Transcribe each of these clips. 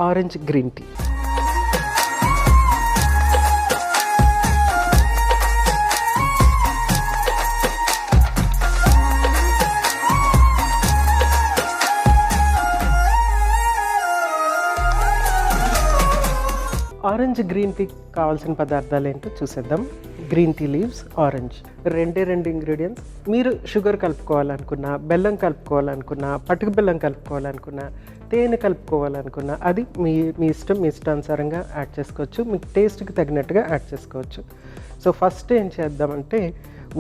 Orange green tea. Orange green tea కావాల్సిన పదార్థాలు ఏంటో చూసేద్దాం. గ్రీన్ టీ లీవ్స్, ఆరెంజ్, రెండు ఇంగ్రీడియంట్స్. మీరు షుగర్ కలుపుకోవాలనుకున్నా, బెల్లం కలుపుకోవాలనుకున్నా, పటిక బెల్లం కలుపుకోవాలనుకున్నా, తేనె కలుపుకోవాలనుకున్నా అది మీ ఇష్టం, మీ ఇష్టానుసారంగా యాడ్ చేసుకోవచ్చు. మీకు టేస్ట్కి తగినట్టుగా యాడ్ చేసుకోవచ్చు. సో ఫస్ట్ ఏం చేద్దామంటే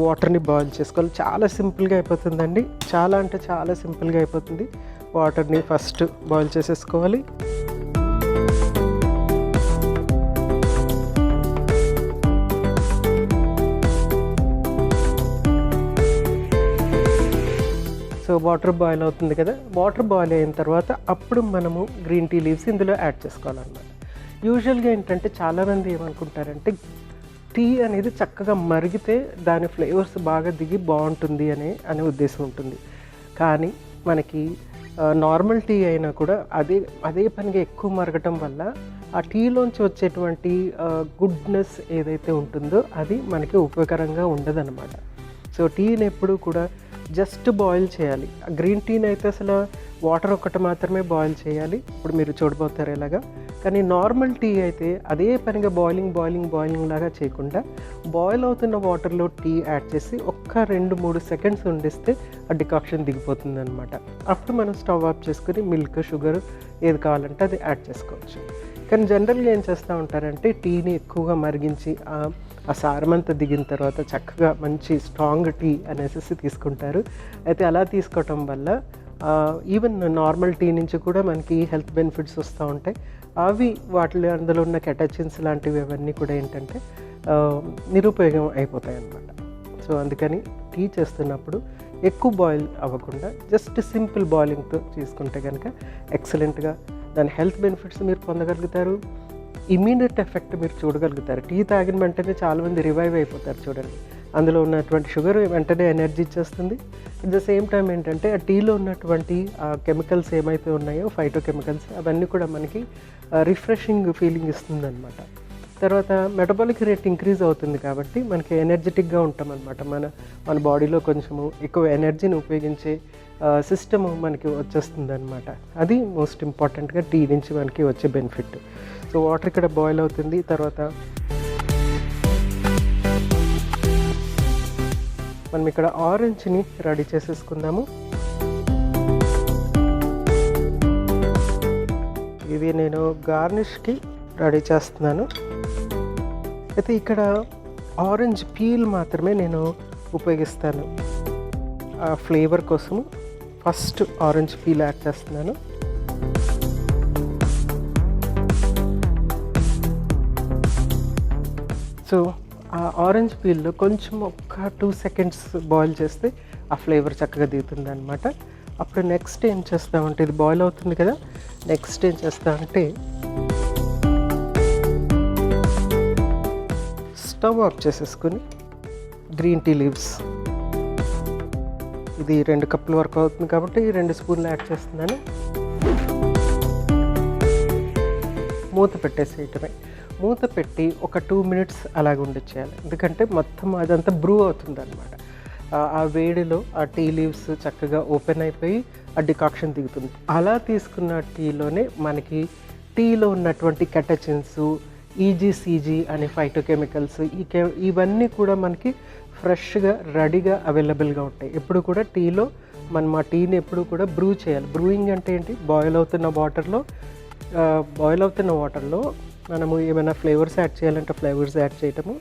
వాటర్ని బాయిల్ చేసుకోవాలి. చాలా సింపుల్గా అయిపోతుందండి, చాలా అంటే చాలా సింపుల్గా అయిపోతుంది. వాటర్ని ఫస్ట్ బాయిల్ చేసేసుకోవాలి. సో వాటర్ బాయిల్ అవుతుంది కదా, వాటర్ బాయిల్ అయిన తర్వాత అప్పుడు మనము గ్రీన్ టీ లీవ్స్ ఇందులో యాడ్ చేసుకోవాలన్నమాట. యూజువల్గా ఏంటంటే చాలామంది ఏమనుకుంటారంటే టీ అనేది చక్కగా మరిగితే దాని ఫ్లేవర్స్ బాగా దిగి బాగుంటుంది అనే ఉద్దేశం ఉంటుంది. కానీ మనకి నార్మల్ టీ అయినా కూడా అదే పనిగా ఎక్కువ మరగటం వల్ల ఆ టీలోంచి వచ్చేటువంటి గుడ్నెస్ ఏదైతే ఉంటుందో అది మనకి ఉపయోగకరంగా ఉండదన్నమాట. సో టీని ఎప్పుడు కూడా జస్ట్ బాయిల్ చేయాలి. గ్రీన్ టీని అయితే అసలు వాటర్ ఒకటి మాత్రమే బాయిల్ చేయాలి, ఇప్పుడు మీరు చూడబోతారు ఎలాగా. కానీ నార్మల్ టీ అయితే అదే పనిగా బాయిలింగ్ లాగా చేయకుండా బాయిల్ అవుతున్న వాటర్లో టీ యాడ్ చేసి ఒక్క 2-3 సెకండ్స్ ఉండిస్తే ఆ డికాక్షన్ దిగిపోతుంది అనమాట. అప్పుడు మనం స్టవ్ ఆఫ్ చేసుకుని మిల్క్, షుగర్ ఏది కావాలంటే అది యాడ్ చేసుకోవచ్చు. కానీ జనరల్గా ఏం చేస్తూ ఉంటారంటే టీని ఎక్కువగా మరిగించి ఆ సారమంతా దిగిన తర్వాత చక్కగా మంచి స్ట్రాంగ్ టీ అనేసి తీసుకుంటారు. అయితే అలా తీసుకోవటం వల్ల ఈవెన్ నార్మల్ టీ నుంచి కూడా మనకి హెల్త్ బెనిఫిట్స్ వస్తూ ఉంటాయి. అవి అందులో ఉన్న కెటచిన్స్ లాంటివి అవన్నీ కూడా ఏంటంటే నిరుపయోగం అయిపోతాయి అన్నమాట. సో అందుకని టీ చేస్తున్నప్పుడు ఎక్కువ బాయిల్ అవ్వకుండా జస్ట్ సింపుల్ బాయిలింగ్తో తీసుకుంటే కనుక ఎక్సలెంట్గా దాని హెల్త్ బెనిఫిట్స్ మీరు పొందగలుగుతారు. ఇమీడియట్ ఎఫెక్ట్ మీరు చూడగలుగుతారు. టీ తాగిన వెంటనే చాలామంది రివైవ్ అయిపోతారు చూడండి. అందులో ఉన్నటువంటి షుగర్ వెంటనే ఎనర్జీ ఇచ్చేస్తుంది. అట్ ద సేమ్ టైం ఏంటంటే ఆ టీలో ఉన్నటువంటి కెమికల్స్ ఏమైతే ఉన్నాయో ఫైటో కెమికల్స్ అవన్నీ కూడా మనకి రిఫ్రెషింగ్ ఫీలింగ్ ఇస్తుంది అనమాట. తర్వాత మెటబాలిక్ రేట్ ఇంక్రీజ్ అవుతుంది కాబట్టి మనకి ఎనర్జెటిక్గా ఉంటాం అనమాట. మన బాడీలో కొంచెము ఎక్కువ ఎనర్జీని ఉపయోగించే సిస్టమ్ మనకి వచ్చేస్తుంది అనమాట. అది మోస్ట్ ఇంపార్టెంట్గా టీ నుంచి మనకి వచ్చే బెనిఫిట్. సో వాటర్ ఇక్కడ బాయిల్ అవుతుంది. తర్వాత మనం ఇక్కడ ఆరెంజ్ని రెడీ చేసేసుకుందాము. ఇది నేను గార్నిష్కి రెడీ చేస్తున్నాను. అయితే ఇక్కడ ఆరెంజ్ పీల్ మాత్రమే నేను ఉపయోగిస్తాను ఆ ఫ్లేవర్ కోసము. ఫస్ట్ ఆరెంజ్ పీల్ యాడ్ చేస్తున్నాను. సో ఆ ఆరెంజ్ పీల్లో కొంచెం ఒక 2 సెకండ్స్ బాయిల్ చేస్తే ఆ ఫ్లేవర్ చక్కగా దిగుతుంది అనమాట. అప్పుడు నెక్స్ట్ ఏం చేస్తామంటే ఇది బాయిల్ అవుతుంది కదా, నెక్స్ట్ ఏం చేస్తామంటే స్టవ్ ఆఫ్ చేసేసుకుని గ్రీన్ టీ లీవ్స్, ఇది 2 కప్పుల వరకు అవుతుంది కాబట్టి 2 స్పూన్లు యాడ్ చేస్తున్నాను. మూత పెట్టేసేయటమే. మూత పెట్టి ఒక 2 మినిట్స్ అలాగ ఉండిచ్చేయాలి. ఎందుకంటే మొత్తం అదంతా బ్రూ అవుతుంది అనమాట. ఆ వేడిలో ఆ టీ లీవ్స్ చక్కగా ఓపెన్ అయిపోయి ఆ డికాక్షన్ దిగుతుంది. అలా తీసుకున్న టీలోనే మనకి టీలో ఉన్నటువంటి కెటచిన్స్, ఈజీసీజీ అనే ఫైటోకెమికల్స్ ఇవన్నీ కూడా మనకి ఫ్రెష్గా రెడీగా అవైలబుల్గా ఉంటాయి. ఎప్పుడు కూడా టీలో మనం ఆ టీని ఎప్పుడు కూడా బ్రూ చేయాలి. బ్రూయింగ్ అంటే ఏంటి, బాయిల్ అవుతున్న వాటర్లో మనము ఏమైనా ఫ్లేవర్స్ యాడ్ చేయాలంటే ఫ్లేవర్స్ యాడ్ చేయటము,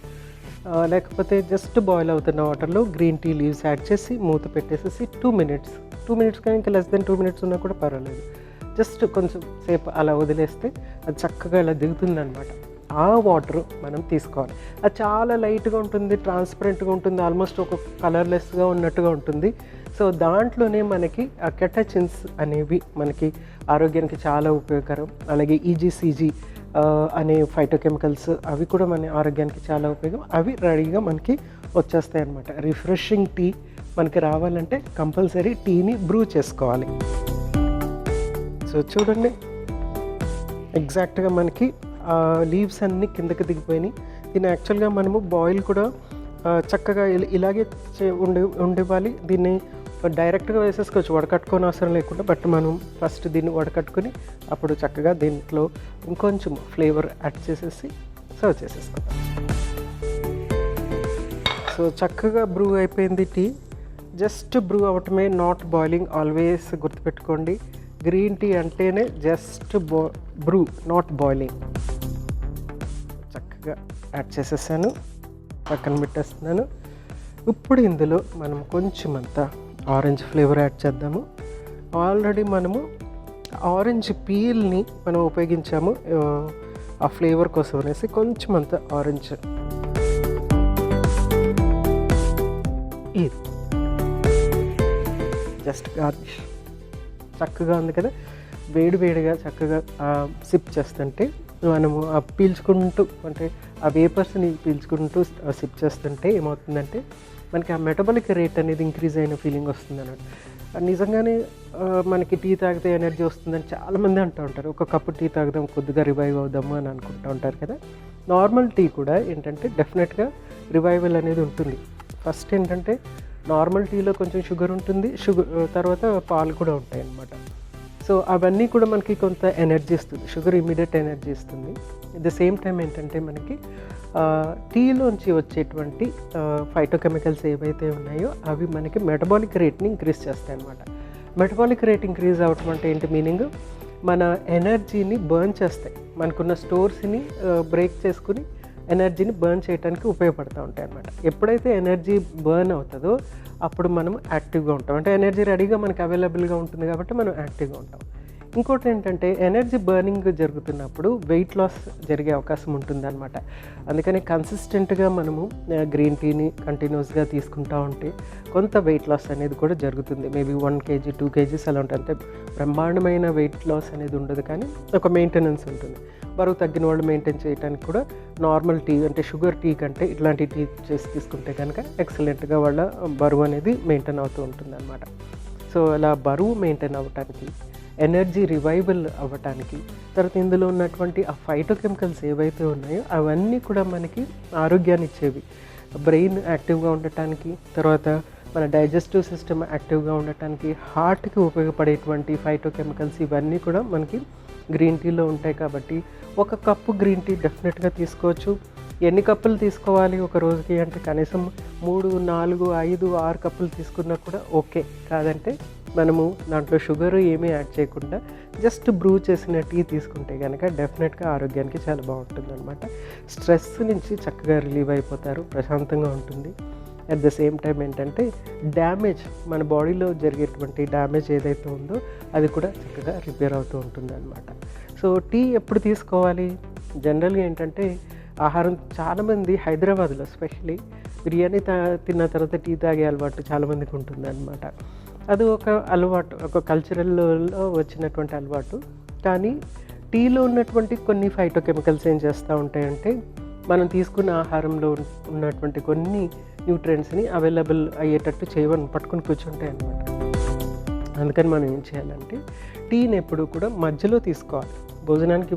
లేకపోతే జస్ట్ బాయిల్ అవుతున్న వాటర్లో గ్రీన్ టీ లీవ్స్ యాడ్ చేసి మూత పెట్టేసేసి 2 మినిట్స్ కానీ ఇంకా లెస్ దెన్ 2 మినిట్స్ ఉన్నా కూడా పర్వాలేదు. జస్ట్ కొంచెం సేపు అలా వదిలేస్తే అది చక్కగా ఇలా దిగుతుంది అనమాట. ఆ వాటర్ మనం తీసుకోవాలి. అది చాలా లైట్గా ఉంటుంది, ట్రాన్స్పరెంట్గా ఉంటుంది, ఆల్మోస్ట్ ఒక కలర్లెస్గా ఉన్నట్టుగా ఉంటుంది. సో దాంట్లోనే మనకి ఆ కెటచిన్స్ అనేవి మనకి ఆరోగ్యానికి చాలా ఉపయోగకరం. అలాగే ఈజీసీజీ అనే ఫైటోకెమికల్స్ అవి కూడా మన ఆరోగ్యానికి చాలా ఉపయోగం. అవి రెడీగా మనకి వచ్చేస్తాయి అన్నమాట. రిఫ్రెషింగ్ టీ మనకి రావాలంటే కంపల్సరీ టీని బ్రూ చేసుకోవాలి. సో చూడండి ఎగ్జాక్ట్గా మనకి లీవ్స్ అన్నీ కిందకి దిగిపోయినాయి. దీన్ని యాక్చువల్గా మనము బాయిల్ కూడా చక్కగా ఇలాగే ఉండివ్వాలి. దీన్ని డైరెక్ట్గా వేసేసుకోవచ్చు, వడకట్టుకొని అవసరం లేకుండా. బట్ మనం ఫస్ట్ దీన్ని వడకట్టుకొని అప్పుడు చక్కగా దీంట్లో ఇంకొంచెం ఫ్లేవర్ యాడ్ చేసేసి సర్వ్ చేసేసుకుందాం. సో చక్కగా బ్రూ అయిపోయింది టీ. జస్ట్ బ్రూ అవటమే, నాట్ బాయిలింగ్. ఆల్వేస్ గుర్తుపెట్టుకోండి, గ్రీన్ టీ అంటేనే జస్ట్ బ్రూ, నాట్ బాయిలింగ్. చక్కగా యాడ్ చేసేసాను, పక్కన పెట్టేస్తున్నాను. ఇప్పుడు ఇందులో మనం కొంచెం అంతా ఆరెంజ్ ఫ్లేవర్ యాడ్ చేద్దాము. ఆల్రెడీ మనము ఆరెంజ్ పీల్ని మనం ఉపయోగించాము ఆ ఫ్లేవర్ కోసం అనేసి. కొంచెం అంత ఆరెంజ్ ఇది జస్ట్ గార్నిష్. చక్కగా ఉంది కదా, వేడిగా చక్కగా సిప్ చేస్తుంటే మనము పీల్చుకుంటూ, అంటే ఆ వేపర్స్ని పీల్చుకుంటూ సిప్ చేస్తుంటే ఏమవుతుందంటే మనకి ఆ మెటబాలిక్ రేట్ అనేది ఇంక్రీజ్ అయిన ఫీలింగ్ వస్తుంది అన్నట్టు. నిజంగానే మనకి టీ తాగితే ఎనర్జీ వస్తుందని చాలామంది అంటూ ఉంటారు. ఒక కప్పు టీ తాగుదాం, కొద్దిగా రివైవ్ అవుదాము అని అనుకుంటూ ఉంటారు కదా. నార్మల్ టీ కూడా ఏంటంటే డెఫినెట్గా రివైవల్ అనేది ఉంటుంది. ఫస్ట్ ఏంటంటే నార్మల్ టీలో కొంచెం షుగర్ ఉంటుంది, తర్వాత పాలు కూడా ఉంటాయి అన్నమాట. సో అవన్నీ కూడా మనకి కొంత ఎనర్జీ ఇస్తుంది. షుగర్ ఇమీడియట్ ఎనర్జీ ఇస్తుంది. ఎట్ ద సేమ్ టైం ఏంటంటే మనకి టీలోంచి వచ్చేటువంటి ఫైటోకెమికల్స్ ఏవైతే ఉన్నాయో అవి మనకి మెటబాలిక్ రేట్ని ఇంక్రీజ్ చేస్తాయి అన్నమాట. మెటబాలిక్ రేట్ ఇంక్రీజ్ అవ్వటం అంటే ఏంటి మీనింగ్? మన ఎనర్జీని బర్న్ చేస్తాయి. మనకున్న స్టోర్స్ని బ్రేక్ చేసుకుని ఎనర్జీని బర్న్ చేయడానికి ఉపయోగపడుతూ ఉంటాయి అన్నమాట. ఎప్పుడైతే ఎనర్జీ బర్న్ అవుతుందో అప్పుడు మనం యాక్టివ్గా ఉంటాం. అంటే ఎనర్జీ రెడీగా మనకి అవైలబుల్గా ఉంటుంది కాబట్టి మనం యాక్టివ్గా ఉంటాం. ఇంకోటి ఏంటంటే ఎనర్జీ బర్నింగ్ జరుగుతున్నప్పుడు వెయిట్ లాస్ జరిగే అవకాశం ఉంటుందన్నమాట. అందుకని కన్సిస్టెంట్గా మనము గ్రీన్ టీని కంటిన్యూస్గా తీసుకుంటూ ఉంటే కొంత వెయిట్ లాస్ అనేది కూడా జరుగుతుంది. మేబీ 1 kg 2 kgs అలా ఉంటుంది. అంటే బ్రహ్మాండమైన వెయిట్ లాస్ అనేది ఉండదు, కానీ ఒక మెయింటెనెన్స్ ఉంటుంది. బరువు తగ్గిన వాళ్ళు మెయింటైన్ చేయడానికి కూడా నార్మల్ టీ, అంటే షుగర్ టీ కంటే ఇట్లాంటి టీ చేసి తీసుకుంటే కనుక ఎక్సలెంట్గా వాళ్ళ బరువు అనేది మెయింటైన్ అవుతూ ఉంటుంది అన్నమాట. సో అలా బరువు మెయింటైన్ అవ్వటానికి, ఎనర్జీ రివైవల్ అవ్వటానికి, తర్వాత ఇందులో ఉన్నటువంటి ఆ ఫైటోకెమికల్స్ ఏవైతే ఉన్నాయో అవన్నీ కూడా మనకి ఆరోగ్యాన్ని ఇచ్చేవి. బ్రెయిన్ యాక్టివ్గా ఉండటానికి, తర్వాత మన డైజెస్టివ్ సిస్టమ్ యాక్టివ్గా ఉండటానికి, హార్ట్కి ఉపయోగపడేటువంటి ఫైటోకెమికల్స్ ఇవన్నీ కూడా మనకి గ్రీన్ టీలో ఉంటాయి. కాబట్టి ఒక కప్పు గ్రీన్ టీ డెఫినెట్గా తీసుకోవచ్చు. ఎన్ని కప్పులు తీసుకోవాలి ఒక రోజుకి అంటే కనీసం 3, 4, 5, 6 కప్పులు తీసుకున్నా కూడా ఓకే. కాదంటే మనము దాంట్లో షుగర్ ఏమీ యాడ్ చేయకుండా జస్ట్ బ్రూ చేసిన టీ తీసుకుంటే కనుక డెఫినెట్గా ఆరోగ్యానికి చాలా బాగుంటుంది అనమాట. స్ట్రెస్ నుంచి చక్కగా రిలీవ్ అయిపోతారు, ప్రశాంతంగా ఉంటుంది. అట్ ద సేమ్ టైం ఏంటంటే డ్యామేజ్, మన బాడీలో జరిగేటువంటి డ్యామేజ్ ఏదైతే ఉందో అది కూడా చక్కగా రిపేర్ అవుతూ ఉంటుంది అనమాట. సో టీ ఎప్పుడు తీసుకోవాలి? జనరల్గా ఏంటంటే ఆహారం, చాలామంది హైదరాబాద్లో స్పెషల్లీ బిర్యానీ తిన్న తర్వాత టీ తాగే అలవాటు చాలామందికి ఉంటుంది అనమాట. అది ఒక అలవాటు, ఒక కల్చరల్లో వచ్చినటువంటి అలవాటు. కానీ టీలో ఉన్నటువంటి కొన్ని ఫైటోకెమికల్స్ ఏం చేస్తూ ఉంటాయంటే మనం తీసుకున్న ఆహారంలో ఉన్నటువంటి కొన్ని న్యూట్రియంట్స్ని అవైలబుల్ అయ్యేటట్టు చేయమని పట్టుకుని కూర్చుంటాయి అన్నమాట. అందుకని మనం ఏం చేయాలంటే టీని ఎప్పుడు కూడా మధ్యలో తీసుకోవాలి. భోజనానికి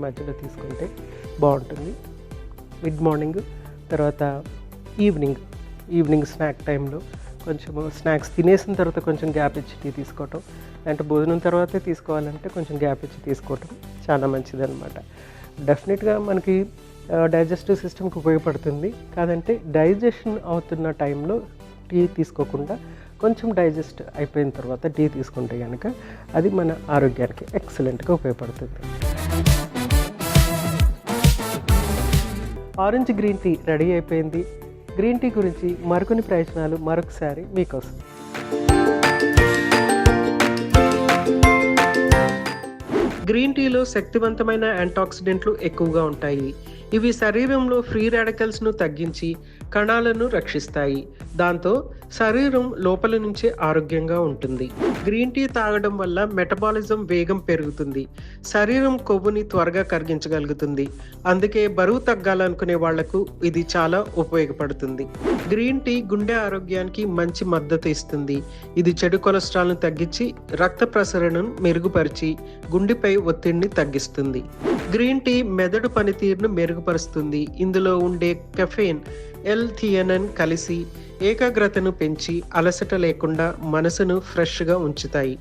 మధ్యలో తీసుకుంటే బాగుంటుంది. మిడ్ మార్నింగ్, తర్వాత ఈవినింగ్ స్నాక్ టైంలో కొంచెం స్నాక్స్ తినేసిన తర్వాత కొంచెం గ్యాప్ ఇచ్చి టీ తీసుకోవటం, అంటే భోజనం తర్వాతే తీసుకోవాలంటే కొంచెం గ్యాప్ ఇచ్చి తీసుకోవటం చాలా మంచిదన్నమాట. డెఫినెట్గా మనకి డైజెస్టివ్ సిస్టమ్కి ఉపయోగపడుతుంది. కాదంటే డైజెషన్ అవుతున్న టైంలో టీ తీసుకోకుండా కొంచెం డైజెస్ట్ అయిపోయిన తర్వాత టీ తీసుకుంటే కనుక అది మన ఆరోగ్యానికి ఎక్సలెంట్గా ఉపయోగపడుతుంది. ఆరెంజ్ గ్రీన్ టీ రెడీ అయిపోయింది. గ్రీన్ టీ గురించి మరికొన్ని ప్రయోజనాలు మరొకసారి మీకోసం. గ్రీన్ టీలో శక్తివంతమైన యాంటాక్సిడెంట్లు ఎక్కువగా ఉంటాయి. ఇవి శరీరంలో ఫ్రీ రాడికల్స్ను తగ్గించి కణాలను రక్షిస్తాయి. దాంతో శరీరం లోపల నుంచే ఆరోగ్యంగా ఉంటుంది. గ్రీన్ టీ తాగడం వల్ల మెటబాలిజం వేగం పెరుగుతుంది. శరీరం కొవ్వుని త్వరగా కరిగించగలుగుతుంది. అందుకే బరువు తగ్గాలనుకునే వాళ్లకు ఇది చాలా ఉపయోగపడుతుంది. గ్రీన్ టీ గుండె ఆరోగ్యానికి మంచి మద్దతు ఇస్తుంది. ఇది చెడు కొలెస్ట్రాల్ను తగ్గించి రక్త ప్రసరణను మెరుగుపరిచి గుండెపై ఒత్తిడిని తగ్గిస్తుంది. గ్రీన్ టీ మెదడు పనితీరును మెరుగుపరుస్తుంది. ఇందులో ఉండే కెఫెన్, ఎల్-థియనన్ కలిసి ఏకాగ్రతను పెంచి అలసట లేకుండా మనసును ఫ్రెష్గా ఉంచుతాయి.